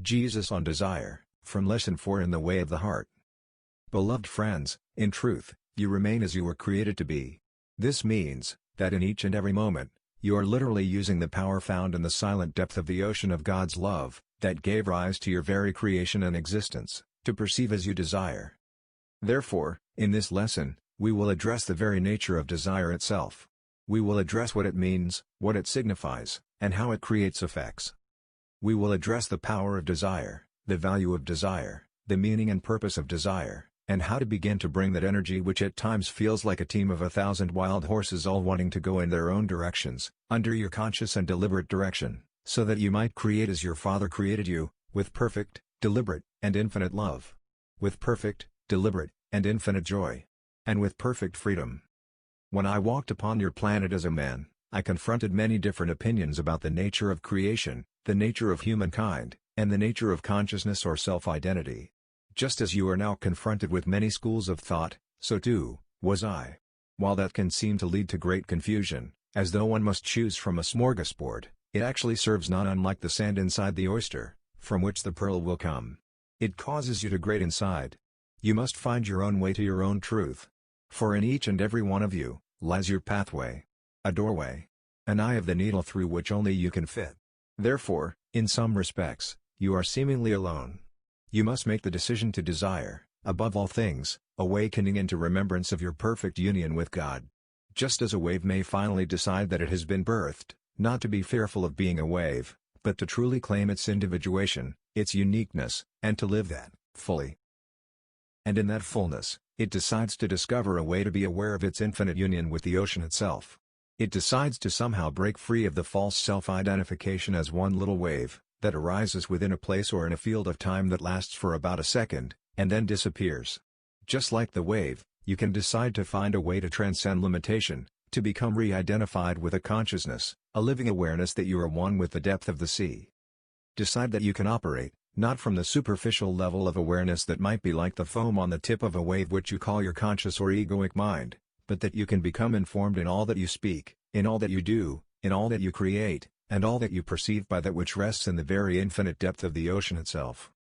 Jesus on Desire, from Lesson 4 In the Way of the Heart. Beloved friends, in truth, you remain as you were created to be. This means, that in each and every moment, you are literally using the power found in the silent depth of the ocean of God's love, that gave rise to your very creation and existence, to perceive as you desire. Therefore, in this lesson, we will address the very nature of desire itself. We will address what it means, what it signifies, and how it creates effects. We will address the power of desire, the value of desire, the meaning and purpose of desire, and how to begin to bring that energy which at times feels like a team of 1,000 wild horses all wanting to go in their own directions, under your conscious and deliberate direction, so that you might create as your Father created you, with perfect, deliberate, and infinite love. With perfect, deliberate, and infinite joy. And with perfect freedom. When I walked upon your planet as a man, I confronted many different opinions about the nature of creation, the nature of humankind, and the nature of consciousness or self-identity. Just as you are now confronted with many schools of thought, so too, was I. While that can seem to lead to great confusion, as though one must choose from a smorgasbord, it actually serves not unlike the sand inside the oyster, from which the pearl will come. It causes you to grate inside. You must find your own way to your own truth. For in each and every one of you, lies your pathway. A doorway. An eye of the needle through which only you can fit. Therefore, in some respects, you are seemingly alone. You must make the decision to desire, above all things, awakening into remembrance of your perfect union with God. Just as a wave may finally decide that it has been birthed, not to be fearful of being a wave, but to truly claim its individuation, its uniqueness, and to live that, fully. And in that fullness, it decides to discover a way to be aware of its infinite union with the ocean itself. It decides to somehow break free of the false self-identification as one little wave, that arises within a place or in a field of time that lasts for about a second, and then disappears. Just like the wave, you can decide to find a way to transcend limitation, to become re-identified with a consciousness, a living awareness that you are one with the depth of the sea. Decide that you can operate, not from the superficial level of awareness that might be like the foam on the tip of a wave which you call your conscious or egoic mind, but that you can become informed in all that you speak, in all that you do, in all that you create, and all that you perceive by that which rests in the very infinite depth of the ocean itself.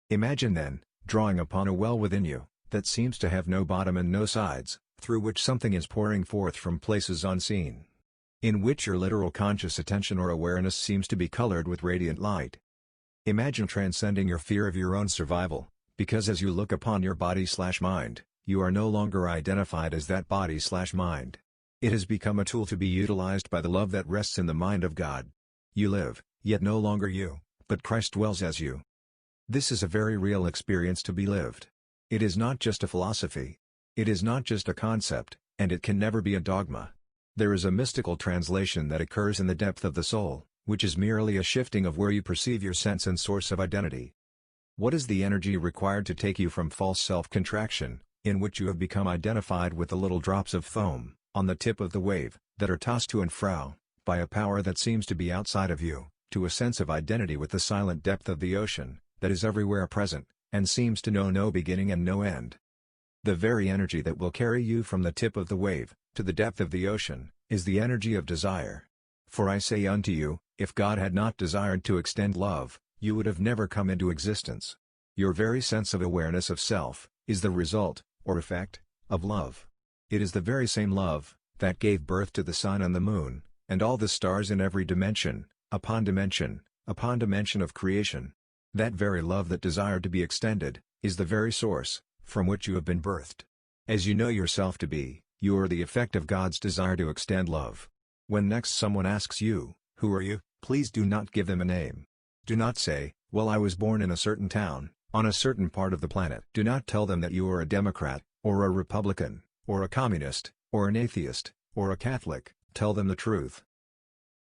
Imagine then, drawing upon a well within you, that seems to have no bottom and no sides, through which something is pouring forth from places unseen. In which your literal conscious attention or awareness seems to be colored with radiant light. Imagine transcending your fear of your own survival, because as you look upon your body/mind, you are no longer identified as that body/mind. It has become a tool to be utilized by the love that rests in the mind of God. You live, yet no longer you, but Christ dwells as you. This is a very real experience to be lived. It is not just a philosophy. It is not just a concept, and it can never be a dogma. There is a mystical translation that occurs in the depth of the soul, which is merely a shifting of where you perceive your sense and source of identity. What is the energy required to take you from false self-contraction, in which you have become identified with the little drops of foam, on the tip of the wave, that are tossed to and fro, by a power that seems to be outside of you, to a sense of identity with the silent depth of the ocean, that is everywhere present, and seems to know no beginning and no end? The very energy that will carry you from the tip of the wave, to the depth of the ocean, is the energy of desire. For I say unto you, if God had not desired to extend love, you would have never come into existence. Your very sense of awareness of self, is the result, or effect, of love. It is the very same love, that gave birth to the sun and the moon, and all the stars in every dimension, upon dimension of creation. That very love that desired to be extended, is the very source, from which you have been birthed. As you know yourself to be, you are the effect of God's desire to extend love. When next someone asks you, "Who are you?" please do not give them a name. Do not say, "Well, I was born in a certain town, on a certain part of the planet." Do not tell them that you are a Democrat, or a Republican, or a communist, or an atheist, or a Catholic. Tell them the truth.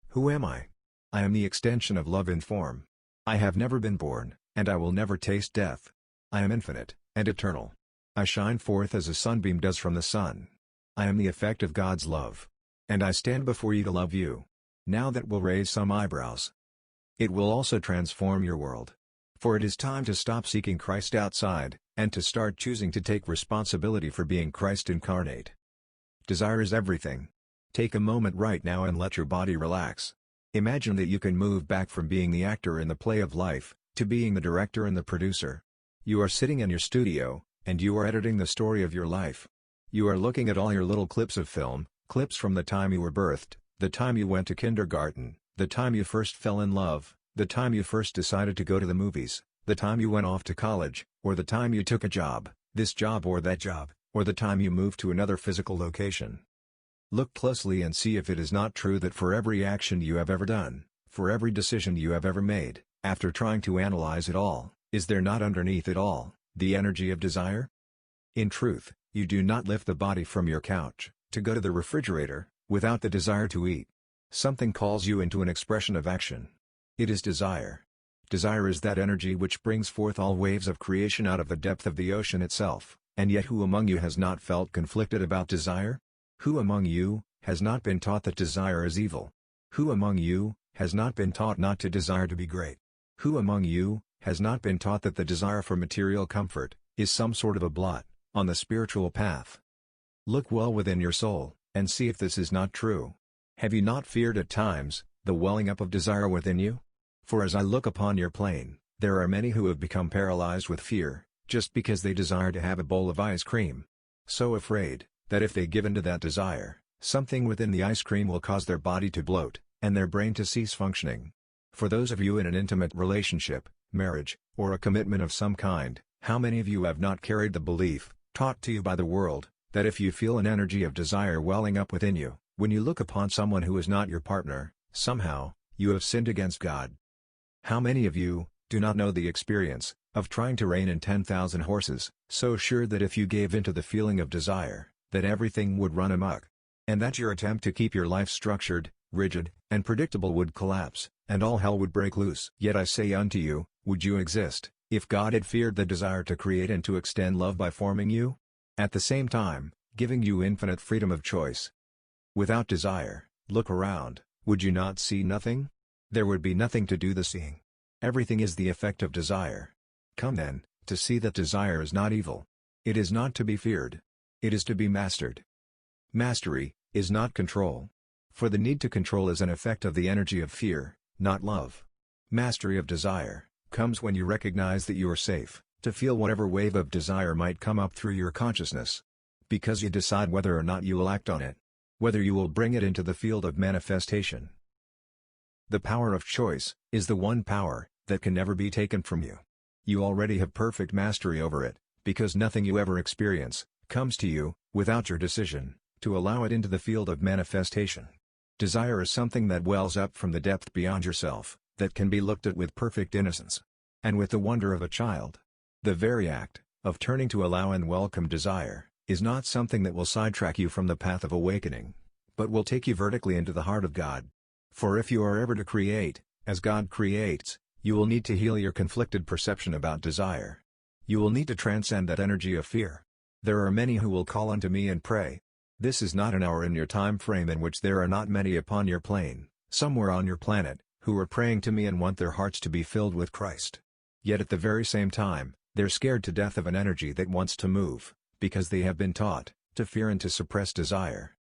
Who am I? I am the extension of love in form. I have never been born, and I will never taste death. I am infinite, and eternal. I shine forth as a sunbeam does from the sun. I am the effect of God's love. And I stand before you to love you. Now that will raise some eyebrows. It will also transform your world. For it is time to stop seeking Christ outside, and to start choosing to take responsibility for being Christ incarnate. Desire is everything. Take a moment right now and let your body relax. Imagine that you can move back from being the actor in the play of life, to being the director and the producer. You are sitting in your studio, and you are editing the story of your life. You are looking at all your little clips of film, clips from the time you were birthed, the time you went to kindergarten, the time you first fell in love, the time you first decided to go to the movies, the time you went off to college, or the time you took a job, this job or that job, or the time you moved to another physical location. Look closely and see if it is not true that for every action you have ever done, for every decision you have ever made, after trying to analyze it all, is there not underneath it all, the energy of desire? In truth, you do not lift the body from your couch, to go to the refrigerator, without the desire to eat. Something calls you into an expression of action. It is desire. Desire is that energy which brings forth all waves of creation out of the depth of the ocean itself, and yet who among you has not felt conflicted about desire? Who among you has not been taught that desire is evil? Who among you has not been taught not to desire to be great? Who among you has not been taught that the desire for material comfort is some sort of a blot on the spiritual path? Look well within your soul, and see if this is not true. Have you not feared at times the welling up of desire within you? For as I look upon your plane, there are many who have become paralyzed with fear, just because they desire to have a bowl of ice cream. So afraid, that if they give in to that desire, something within the ice cream will cause their body to bloat, and their brain to cease functioning. For those of you in an intimate relationship, marriage, or a commitment of some kind, how many of you have not carried the belief, taught to you by the world, that if you feel an energy of desire welling up within you, when you look upon someone who is not your partner, somehow, you have sinned against God? How many of you do not know the experience of trying to rein in 10,000 horses, so sure that if you gave in to the feeling of desire, that everything would run amok, and that your attempt to keep your life structured, rigid, and predictable would collapse, and all hell would break loose? Yet I say unto you, would you exist, if God had feared the desire to create and to extend love by forming you? At the same time, giving you infinite freedom of choice. Without desire, look around, would you not see nothing? There would be nothing to do the seeing. Everything is the effect of desire. Come then, to see that desire is not evil. It is not to be feared. It is to be mastered. Mastery is not control. For the need to control is an effect of the energy of fear, not love. Mastery of desire comes when you recognize that you are safe to feel whatever wave of desire might come up through your consciousness. Because you decide whether or not you will act on it. Whether you will bring it into the field of manifestation. The power of choice is the one power that can never be taken from you. You already have perfect mastery over it, because nothing you ever experience comes to you without your decision to allow it into the field of manifestation. Desire is something that wells up from the depth beyond yourself, that can be looked at with perfect innocence and with the wonder of a child. The very act of turning to allow and welcome desire is not something that will sidetrack you from the path of awakening, but will take you vertically into the heart of God. For if you are ever to create, as God creates, you will need to heal your conflicted perception about desire. You will need to transcend that energy of fear. There are many who will call unto me and pray. This is not an hour in your time frame in which there are not many upon your plane, somewhere on your planet, who are praying to me and want their hearts to be filled with Christ. Yet at the very same time, they're scared to death of an energy that wants to move, because they have been taught to fear and to suppress desire.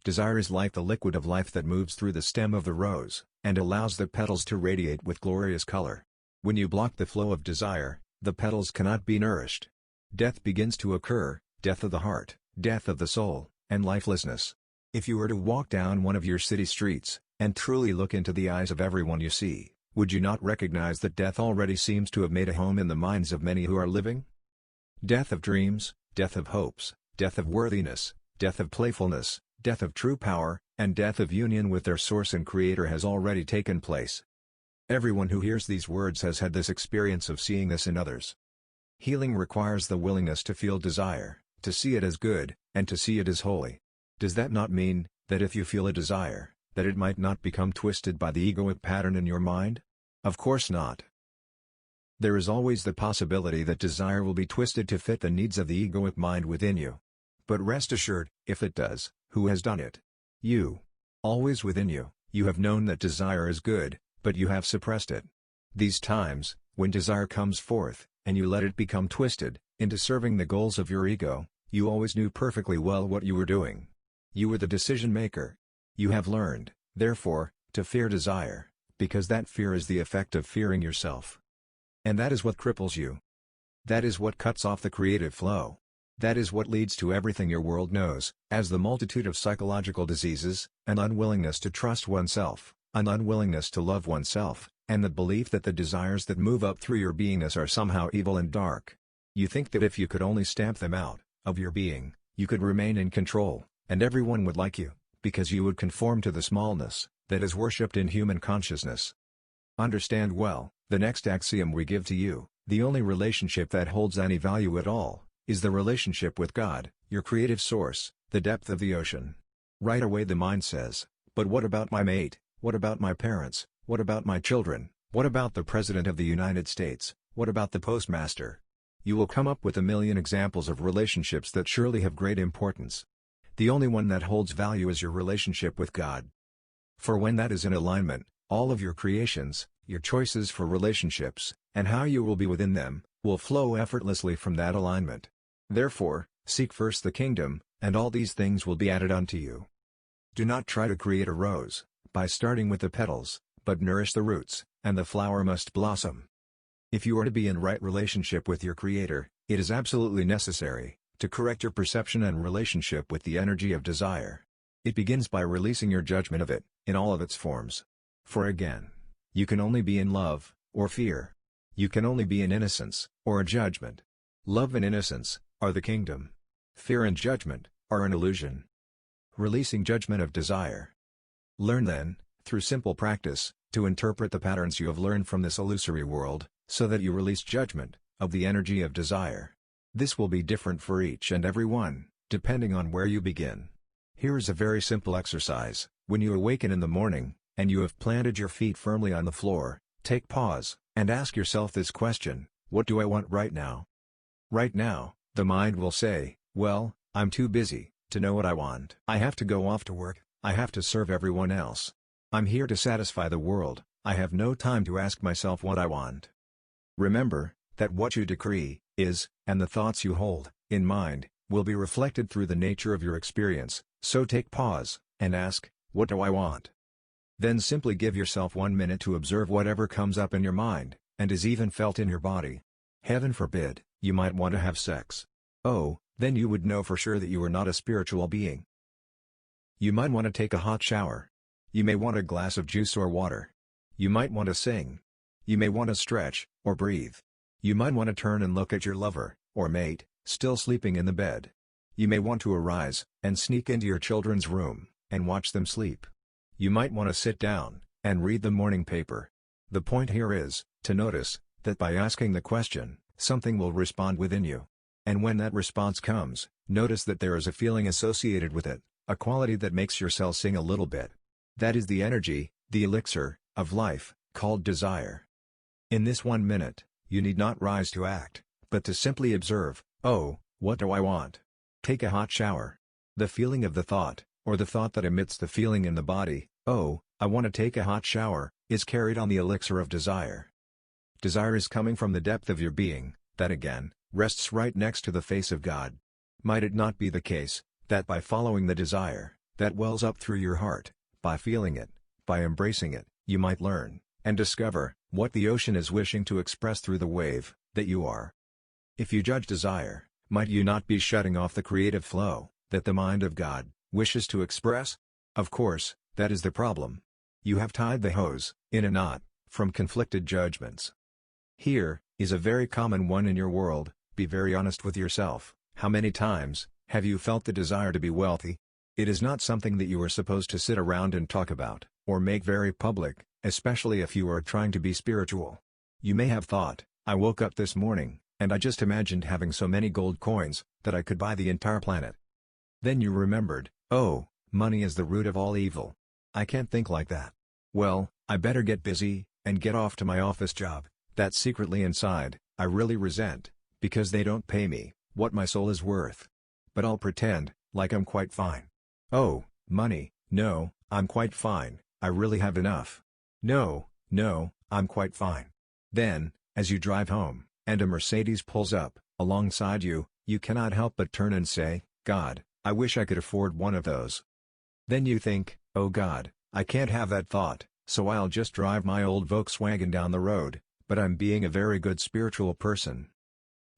Desire is like the liquid of life that moves through the stem of the rose, and allows the petals to radiate with glorious color. When you block the flow of desire, the petals cannot be nourished. Death begins to occur, death of the heart, death of the soul, and lifelessness. If you were to walk down one of your city streets, and truly look into the eyes of everyone you see, would you not recognize that death already seems to have made a home in the minds of many who are living? Death of dreams, death of hopes, death of worthiness, death of playfulness, death of true power, and death of union with their source and creator has already taken place. Everyone who hears these words has had this experience of seeing this in others. Healing requires the willingness to feel desire, to see it as good, and to see it as holy. Does that not mean that if you feel a desire, that it might not become twisted by the egoic pattern in your mind? Of course not. There is always the possibility that desire will be twisted to fit the needs of the egoic mind within you. But rest assured, if it does, who has done it? You. Always within you, you have known that desire is good, but you have suppressed it. These times, when desire comes forth, and you let it become twisted into serving the goals of your ego, you always knew perfectly well what you were doing. You were the decision maker. You have learned, therefore, to fear desire, because that fear is the effect of fearing yourself. And that is what cripples you. That is what cuts off the creative flow. That is what leads to everything your world knows, as the multitude of psychological diseases, an unwillingness to trust oneself, an unwillingness to love oneself, and the belief that the desires that move up through your beingness are somehow evil and dark. You think that if you could only stamp them out of your being, you could remain in control, and everyone would like you, because you would conform to the smallness that is worshipped in human consciousness. Understand well, the next axiom we give to you, the only relationship that holds any value at all, is the relationship with God, your creative source, the depth of the ocean. Right away the mind says, but what about my mate, what about my parents, what about my children, what about the President of the United States, what about the postmaster? You will come up with a million examples of relationships that surely have great importance. The only one that holds value is your relationship with God. For when that is in alignment, all of your creations, your choices for relationships, and how you will be within them, will flow effortlessly from that alignment. Therefore, seek first the kingdom, and all these things will be added unto you. Do not try to create a rose, by starting with the petals, but nourish the roots, and the flower must blossom. If you are to be in right relationship with your Creator, it is absolutely necessary to correct your perception and relationship with the energy of desire. It begins by releasing your judgment of it, in all of its forms. For again, you can only be in love, or fear. You can only be in innocence, or a judgment. Love and innocence are the kingdom. Fear and judgment are an illusion. Releasing judgment of desire. Learn then, through simple practice, to interpret the patterns you have learned from this illusory world, so that you release judgment of the energy of desire. This will be different for each and every one, depending on where you begin. Here is a very simple exercise. When you awaken in the morning, and you have planted your feet firmly on the floor, take pause, and ask yourself this question: what do I want right now? Right now, the mind will say, well, I'm too busy to know what I want. I have to go off to work, I have to serve everyone else. I'm here to satisfy the world, I have no time to ask myself what I want. Remember, that what you decree, is, and the thoughts you hold, in mind, will be reflected through the nature of your experience, so take pause, and ask, what do I want? Then simply give yourself 1 minute to observe whatever comes up in your mind, and is even felt in your body. Heaven forbid, you might want to have sex. Oh, then you would know for sure that you are not a spiritual being. You might want to take a hot shower. You may want a glass of juice or water. You might want to sing. You may want to stretch, or breathe. You might want to turn and look at your lover, or mate, still sleeping in the bed. You may want to arise, and sneak into your children's room, and watch them sleep. You might want to sit down, and read the morning paper. The point here is, to notice, that by asking the question, something will respond within you. And when that response comes, notice that there is a feeling associated with it, a quality that makes your cells sing a little bit. That is the energy, the elixir, of life, called desire. In this 1 minute, you need not rise to act, but to simply observe, oh, what do I want? Take a hot shower. The feeling of the thought, or the thought that emits the feeling in the body, oh, I want to take a hot shower, is carried on the elixir of desire. Desire is coming from the depth of your being, that again, rests right next to the face of God. Might it not be the case, that by following the desire, that wells up through your heart, by feeling it, by embracing it, you might learn, and discover, what the ocean is wishing to express through the wave, that you are. If you judge desire, might you not be shutting off the creative flow, that the mind of God wishes to express? Of course, that is the problem. You have tied the hose, in a knot, from conflicted judgments. Here is a very common one in your world. Be very honest with yourself. How many times have you felt the desire to be wealthy? It is not something that you are supposed to sit around and talk about, or make very public, especially if you are trying to be spiritual. You may have thought, I woke up this morning, and I just imagined having so many gold coins, that I could buy the entire planet. Then you remembered, oh, money is the root of all evil. I can't think like that. Well, I better get busy, and get off to my office job, that secretly inside, I really resent, because they don't pay me what my soul is worth. But I'll pretend like I'm quite fine. Oh, money, no, I'm quite fine, I really have enough. No, I'm quite fine. Then, as you drive home, and a Mercedes pulls up alongside you, you cannot help but turn and say, God, I wish I could afford one of those. Then you think, oh God, I can't have that thought, so I'll just drive my old Volkswagen down the road, but I'm being a very good spiritual person.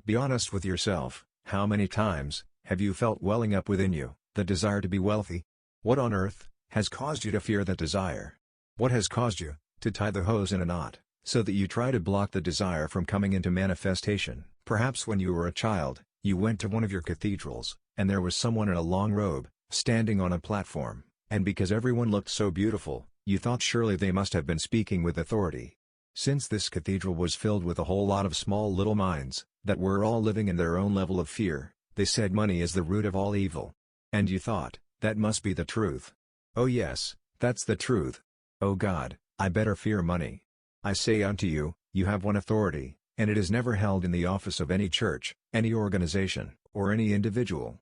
Be honest with yourself, how many times have you felt welling up within you the desire to be wealthy? What on earth has caused you to fear that desire? What has caused you to tie the hose in a knot, so that you try to block the desire from coming into manifestation? Perhaps when you were a child, you went to one of your cathedrals, and there was someone in a long robe, standing on a platform, and because everyone looked so beautiful, you thought surely they must have been speaking with authority. Since this cathedral was filled with a whole lot of small little minds, that were all living in their own level of fear, they said money is the root of all evil. And you thought, that must be the truth. Oh yes, that's the truth. Oh God, I better fear money. I say unto you, you have one authority, and it is never held in the office of any church, any organization, or any individual.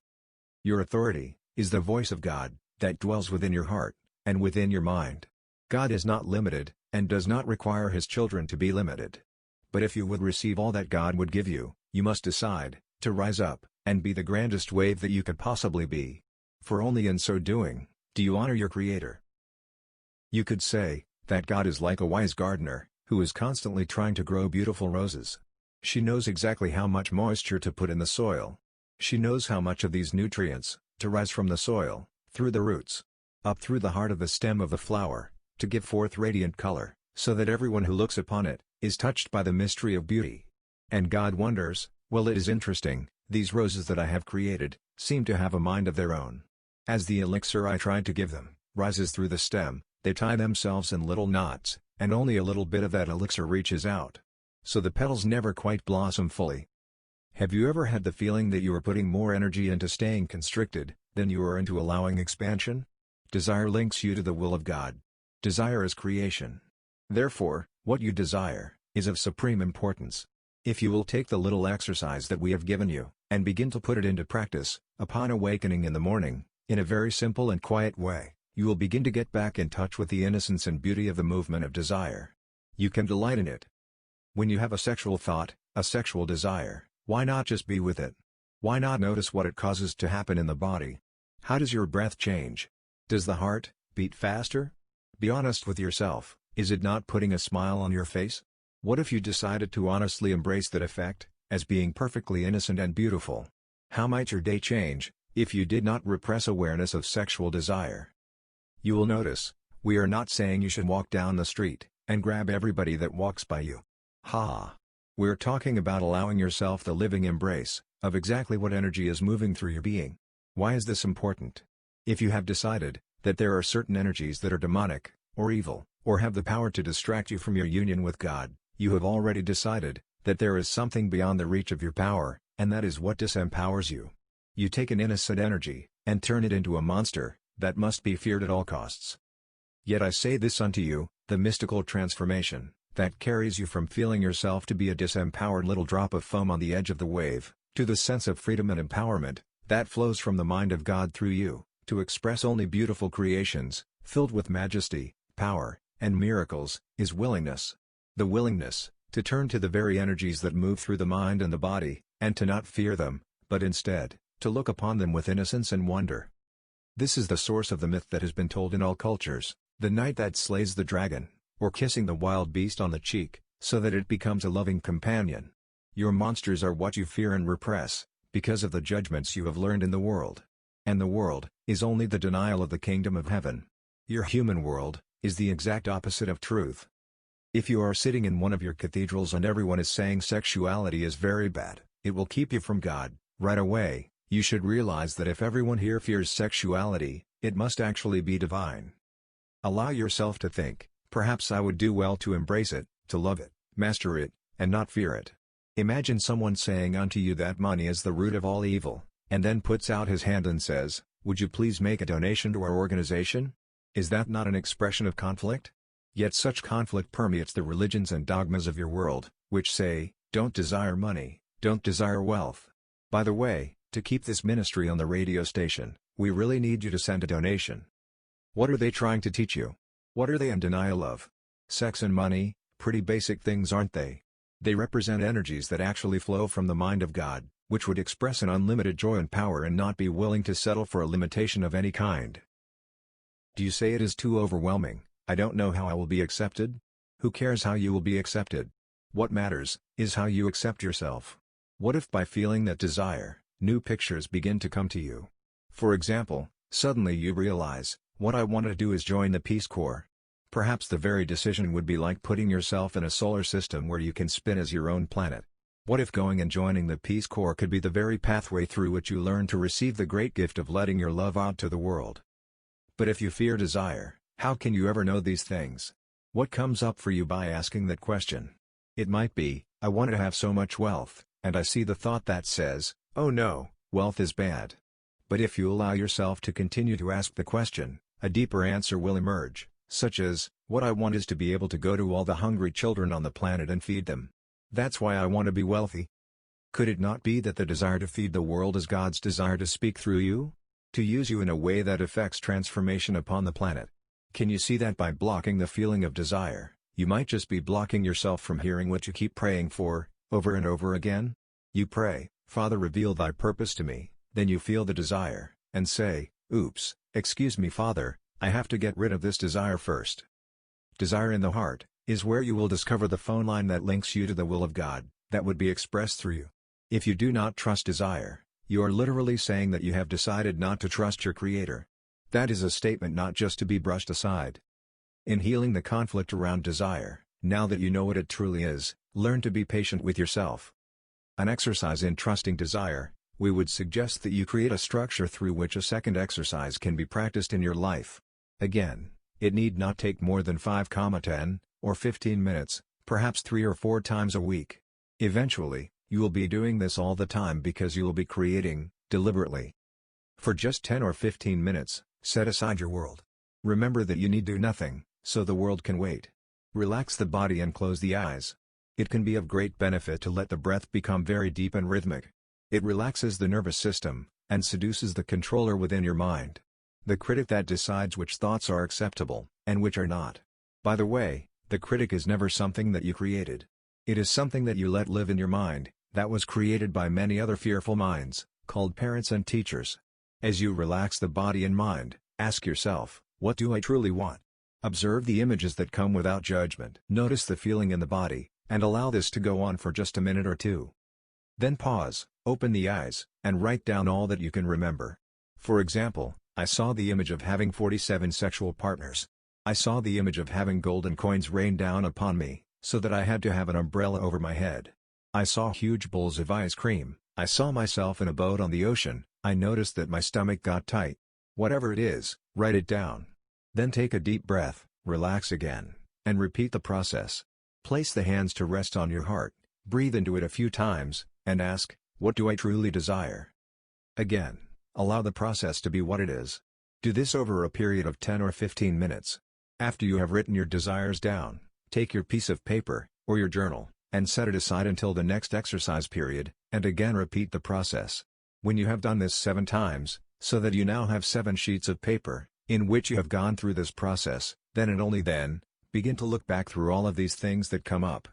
Your authority is the voice of God, that dwells within your heart, and within your mind. God is not limited, and does not require his children to be limited. But if you would receive all that God would give you, you must decide to rise up, and be the grandest wave that you could possibly be. For only in so doing, do you honor your Creator. You could say that God is like a wise gardener, who is constantly trying to grow beautiful roses. She knows exactly how much moisture to put in the soil. She knows how much of these nutrients to rise from the soil, through the roots, up through the heart of the stem of the flower, to give forth radiant color, so that everyone who looks upon it is touched by the mystery of beauty. And God wonders, well, it is interesting, these roses that I have created seem to have a mind of their own. As the elixir I tried to give them rises through the stem, they tie themselves in little knots, and only a little bit of that elixir reaches out. So the petals never quite blossom fully. Have you ever had the feeling that you are putting more energy into staying constricted than you are into allowing expansion? Desire links you to the will of God. Desire is creation. Therefore, what you desire is of supreme importance. If you will take the little exercise that we have given you, and begin to put it into practice, upon awakening in the morning, in a very simple and quiet way, you will begin to get back in touch with the innocence and beauty of the movement of desire. You can delight in it. When you have a sexual thought, a sexual desire, why not just be with it? Why not notice what it causes to happen in the body? How does your breath change? Does the heart beat faster? Be honest with yourself, is it not putting a smile on your face? What if you decided to honestly embrace that effect, as being perfectly innocent and beautiful? How might your day change, if you did not repress awareness of sexual desire? You will notice, we are not saying you should walk down the street, and grab everybody that walks by you. Ha! We're talking about allowing yourself the living embrace, of exactly what energy is moving through your being. Why is this important? If you have decided, that there are certain energies that are demonic, or evil, or have the power to distract you from your union with God, you have already decided, that there is something beyond the reach of your power, and that is what disempowers you. You take an innocent energy, and turn it into a monster, that must be feared at all costs. Yet I say this unto you, the mystical transformation, that carries you from feeling yourself to be a disempowered little drop of foam on the edge of the wave, to the sense of freedom and empowerment, that flows from the mind of God through you, to express only beautiful creations, filled with majesty, power, and miracles, is willingness. The willingness, to turn to the very energies that move through the mind and the body, and to not fear them, but instead, to look upon them with innocence and wonder. This is the source of the myth that has been told in all cultures, the knight that slays the dragon, or kissing the wild beast on the cheek, so that it becomes a loving companion. Your monsters are what you fear and repress, because of the judgments you have learned in the world. And the world is only the denial of the kingdom of heaven. Your human world is the exact opposite of truth. If you are sitting in one of your cathedrals and everyone is saying sexuality is very bad, it will keep you from God. Right away, you should realize that if everyone here fears sexuality, it must actually be divine. Allow yourself to think, perhaps I would do well to embrace it, to love it, master it, and not fear it. Imagine someone saying unto you that money is the root of all evil, and then puts out his hand and says, would you please make a donation to our organization? Is that not an expression of conflict? Yet such conflict permeates the religions and dogmas of your world, which say, don't desire money, don't desire wealth. By the way, to keep this ministry on the radio station, we really need you to send a donation. What are they trying to teach you? What are they in denial of? Sex and money, pretty basic things, aren't they? They represent energies that actually flow from the mind of God, which would express an unlimited joy and power and not be willing to settle for a limitation of any kind. Do you say it is too overwhelming? I don't know how I will be accepted? Who cares how you will be accepted? What matters is how you accept yourself. What if by feeling that desire, new pictures begin to come to you? For example, suddenly you realize, what I want to do is join the Peace Corps. Perhaps the very decision would be like putting yourself in a solar system where you can spin as your own planet. What if going and joining the Peace Corps could be the very pathway through which you learn to receive the great gift of letting your love out to the world? But if you fear desire, how can you ever know these things? What comes up for you by asking that question? It might be, I want to have so much wealth, and I see the thought that says, oh no, wealth is bad. But if you allow yourself to continue to ask the question, a deeper answer will emerge, such as, what I want is to be able to go to all the hungry children on the planet and feed them. That's why I want to be wealthy. Could it not be that the desire to feed the world is God's desire to speak through you? To use you in a way that affects transformation upon the planet? Can you see that by blocking the feeling of desire, you might just be blocking yourself from hearing what you keep praying for, over and over again? You pray, Father, reveal thy purpose to me, then you feel the desire, and say, oops, excuse me Father, I have to get rid of this desire first. Desire in the heart is where you will discover the phone line that links you to the will of God, that would be expressed through you. If you do not trust desire, you are literally saying that you have decided not to trust your Creator. That is a statement not just to be brushed aside. In healing the conflict around desire, now that you know what it truly is, learn to be patient with yourself. An exercise in trusting desire, we would suggest that you create a structure through which a second exercise can be practiced in your life. Again, it need not take more than 5, 10, or 15 minutes, perhaps 3 or 4 times a week. Eventually, you will be doing this all the time because you will be creating, deliberately. For just 10 or 15 minutes, set aside your world. Remember that you need do nothing, so the world can wait. Relax the body and close the eyes. It can be of great benefit to let the breath become very deep and rhythmic. It relaxes the nervous system, and seduces the controller within your mind. The critic that decides which thoughts are acceptable, and which are not. By the way, the critic is never something that you created. It is something that you let live in your mind, that was created by many other fearful minds, called parents and teachers. As you relax the body and mind, ask yourself, what do I truly want? Observe the images that come without judgment. Notice the feeling in the body, and allow this to go on for just a minute or two. Then pause, open the eyes, and write down all that you can remember. For example, I saw the image of having 47 sexual partners. I saw the image of having golden coins rain down upon me, so that I had to have an umbrella over my head. I saw huge bowls of ice cream. I saw myself in a boat on the ocean. I noticed that my stomach got tight. Whatever it is, write it down. Then take a deep breath, relax again, and repeat the process. Place the hands to rest on your heart, breathe into it a few times, and ask, what do I truly desire? Again, allow the process to be what it is. Do this over a period of 10 or 15 minutes. After you have written your desires down, take your piece of paper, or your journal, and set it aside until the next exercise period, and again repeat the process. When you have done this 7 times, so that you now have 7 sheets of paper, in which you have gone through this process, then and only then, begin to look back through all of these things that come up.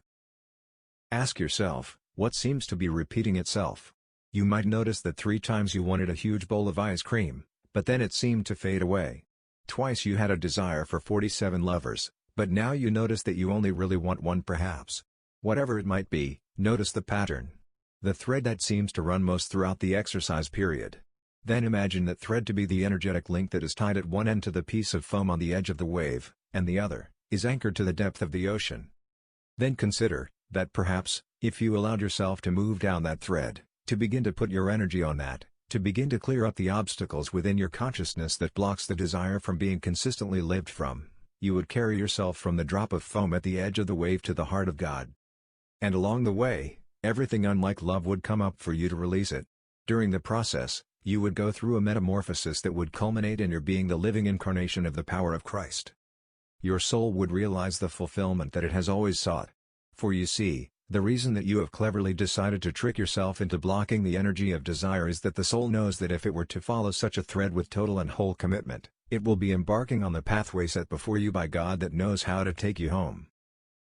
Ask yourself, what seems to be repeating itself? You might notice that 3 times you wanted a huge bowl of ice cream, but then it seemed to fade away. Twice you had a desire for 47 lovers, but now you notice that you only really want 1 perhaps. Whatever it might be, notice the pattern. The thread that seems to run most throughout the exercise period. Then imagine that thread to be the energetic link that is tied at one end to the piece of foam on the edge of the wave, and the other is anchored to the depth of the ocean. Then consider that perhaps, if you allowed yourself to move down that thread, to begin to put your energy on that, to begin to clear up the obstacles within your consciousness that blocks the desire from being consistently lived from, you would carry yourself from the drop of foam at the edge of the wave to the heart of God. And along the way, everything unlike love would come up for you to release it. During the process, you would go through a metamorphosis that would culminate in your being the living incarnation of the power of Christ. Your soul would realize the fulfillment that it has always sought. For you see, the reason that you have cleverly decided to trick yourself into blocking the energy of desire is that the soul knows that if it were to follow such a thread with total and whole commitment, it will be embarking on the pathway set before you by God that knows how to take you home.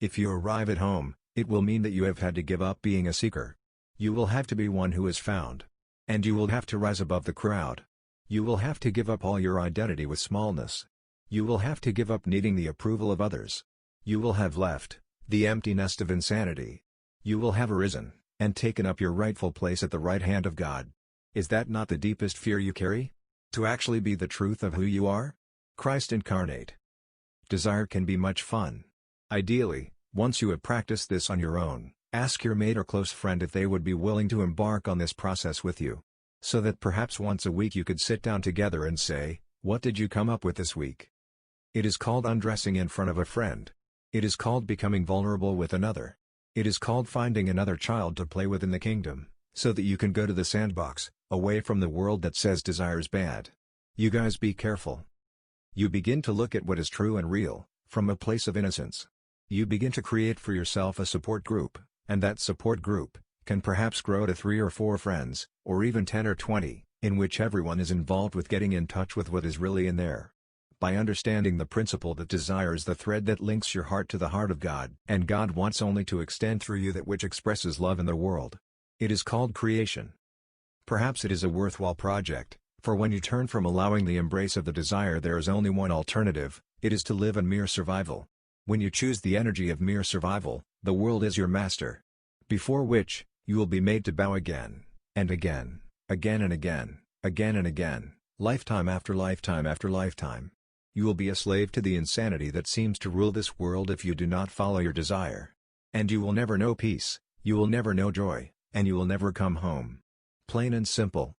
If you arrive at home, it will mean that you have had to give up being a seeker. You will have to be one who is found. And you will have to rise above the crowd. You will have to give up all your identity with smallness. You will have to give up needing the approval of others. You will have left the empty nest of insanity. You will have arisen, and taken up your rightful place at the right hand of God. Is that not the deepest fear you carry? To actually be the truth of who you are? Christ incarnate. Desire can be much fun. Ideally, once you have practiced this on your own, ask your mate or close friend if they would be willing to embark on this process with you. So that perhaps once a week you could sit down together and say, "What did you come up with this week?" It is called undressing in front of a friend. It is called becoming vulnerable with another. It is called finding another child to play with in the kingdom, so that you can go to the sandbox, away from the world that says desire's bad. You guys be careful. You begin to look at what is true and real, from a place of innocence. You begin to create for yourself a support group, and that support group can perhaps grow to 3 or 4 friends, or even 10 or 20, in which everyone is involved with getting in touch with what is really in there. By understanding the principle that desire is the thread that links your heart to the heart of God, and God wants only to extend through you that which expresses love in the world. It is called creation. Perhaps it is a worthwhile project, for when you turn from allowing the embrace of the desire there is only one alternative, it is to live in mere survival. When you choose the energy of mere survival, the world is your master. Before which, you will be made to bow again, and again, again and again, again and again, lifetime after lifetime after lifetime. You will be a slave to the insanity that seems to rule this world if you do not follow your desire. And you will never know peace, you will never know joy, and you will never come home. Plain and simple.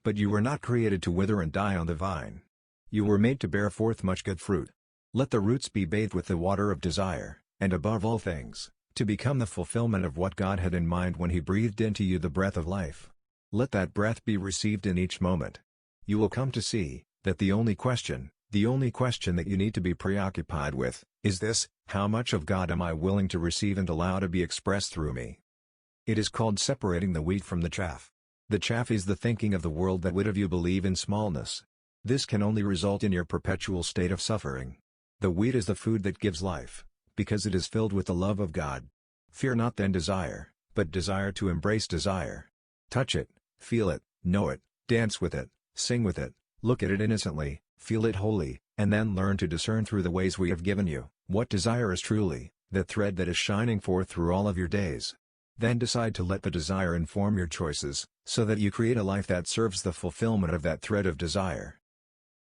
But you were not created to wither and die on the vine. You were made to bear forth much good fruit. Let the roots be bathed with the water of desire, and above all things, to become the fulfillment of what God had in mind when He breathed into you the breath of life. Let that breath be received in each moment. You will come to see that the only question that you need to be preoccupied with, is this: how much of God am I willing to receive and allow to be expressed through me? It is called separating the wheat from the chaff. The chaff is the thinking of the world that would have you believe in smallness. This can only result in your perpetual state of suffering. The wheat is the food that gives life, because it is filled with the love of God. Fear not then desire, but desire to embrace desire. Touch it, feel it, know it, dance with it, sing with it, look at it innocently, feel it wholly, and then learn to discern through the ways we have given you, what desire is truly, the thread that is shining forth through all of your days. Then decide to let the desire inform your choices, so that you create a life that serves the fulfillment of that thread of desire.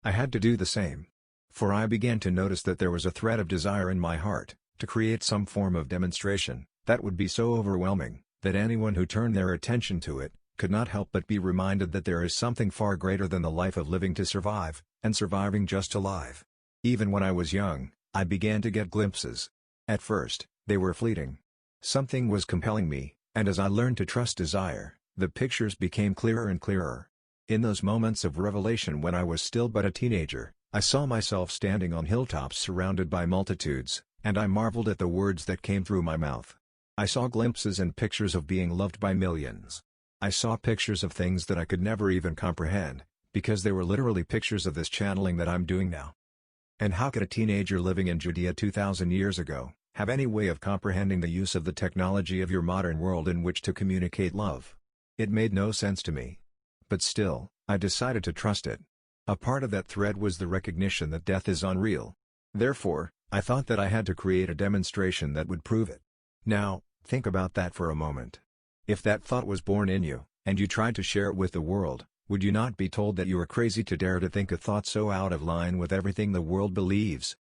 I had to do the same. For I began to notice that there was a thread of desire in my heart, to create some form of demonstration, that would be so overwhelming, that anyone who turned their attention to it, could not help but be reminded that there is something far greater than the life of living to survive, and surviving just to live. Even when I was young, I began to get glimpses. At first, they were fleeting. Something was compelling me, and as I learned to trust desire, the pictures became clearer and clearer. In those moments of revelation when I was still but a teenager, I saw myself standing on hilltops surrounded by multitudes, and I marveled at the words that came through my mouth. I saw glimpses and pictures of being loved by millions. I saw pictures of things that I could never even comprehend, because they were literally pictures of this channeling that I'm doing now. And how could a teenager living in Judea 2,000 years ago have any way of comprehending the use of the technology of your modern world in which to communicate love? It made no sense to me. But still, I decided to trust it. A part of that thread was the recognition that death is unreal. Therefore, I thought that I had to create a demonstration that would prove it. Now, think about that for a moment. If that thought was born in you, and you tried to share it with the world, would you not be told that you are crazy to dare to think a thought so out of line with everything the world believes?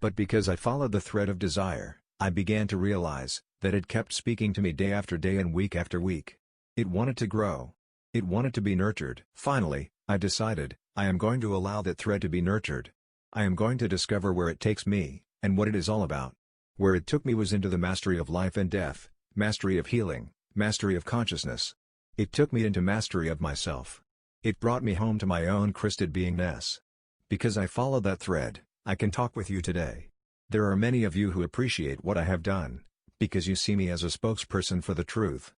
But because I followed the thread of desire, I began to realize that it kept speaking to me day after day and week after week. It wanted to grow. It wanted to be nurtured. Finally, I decided, I am going to allow that thread to be nurtured. I am going to discover where it takes me, and what it is all about. Where it took me was into the mastery of life and death, mastery of healing, mastery of consciousness. It took me into mastery of myself. It brought me home to my own Christed beingness. Because I followed that thread, I can talk with you today. There are many of you who appreciate what I have done, because you see me as a spokesperson for the truth.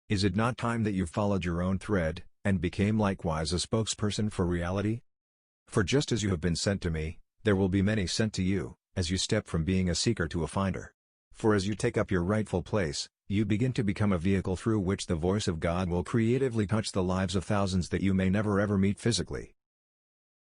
Is it not time that you followed your own thread, and became likewise a spokesperson for reality? For just as you have been sent to me, there will be many sent to you, as you step from being a seeker to a finder. For as you take up your rightful place, you begin to become a vehicle through which the voice of God will creatively touch the lives of thousands that you may never ever meet physically.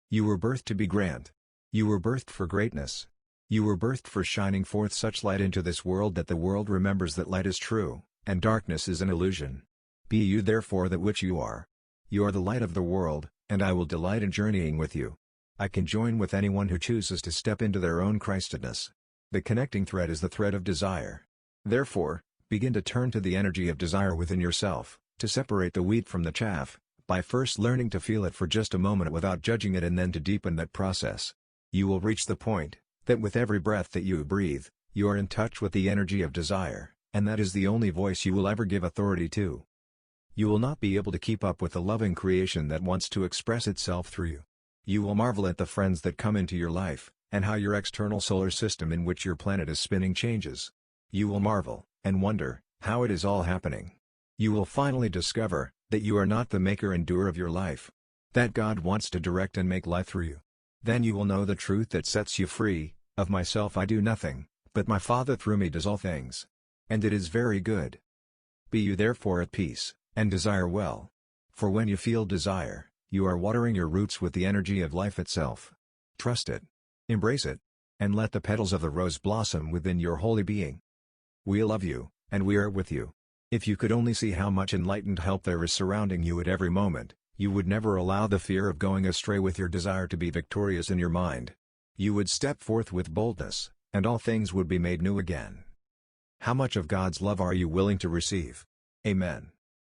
You were birthed to be grand. You were birthed for greatness. You were birthed for shining forth such light into this world that the world remembers that light is true, and darkness is an illusion. Be you therefore that which you are. You are the light of the world, and I will delight in journeying with you. I can join with anyone who chooses to step into their own Christedness. The connecting thread is the thread of desire. Therefore, begin to turn to the energy of desire within yourself, to separate the wheat from the chaff, by first learning to feel it for just a moment without judging it, and then to deepen that process. You will reach the point that with every breath that you breathe, you are in touch with the energy of desire, and that is the only voice you will ever give authority to. You will not be able to keep up with the loving creation that wants to express itself through you. You will marvel at the friends that come into your life, and how your external solar system in which your planet is spinning changes. You will marvel, and wonder, how it is all happening. You will finally discover that you are not the maker and doer of your life. That God wants to direct and make life through you. Then you will know the truth that sets you free. Of myself I do nothing, but my Father through me does all things. And it is very good. Be you therefore at peace, and desire well. For when you feel desire, you are watering your roots with the energy of life itself. Trust it. Embrace it. And let the petals of the rose blossom within your holy being. We love you, and we are with you. If you could only see how much enlightened help there is surrounding you at every moment, you would never allow the fear of going astray with your desire to be victorious in your mind. You would step forth with boldness, and all things would be made new again. How much of God's love are you willing to receive? Amen.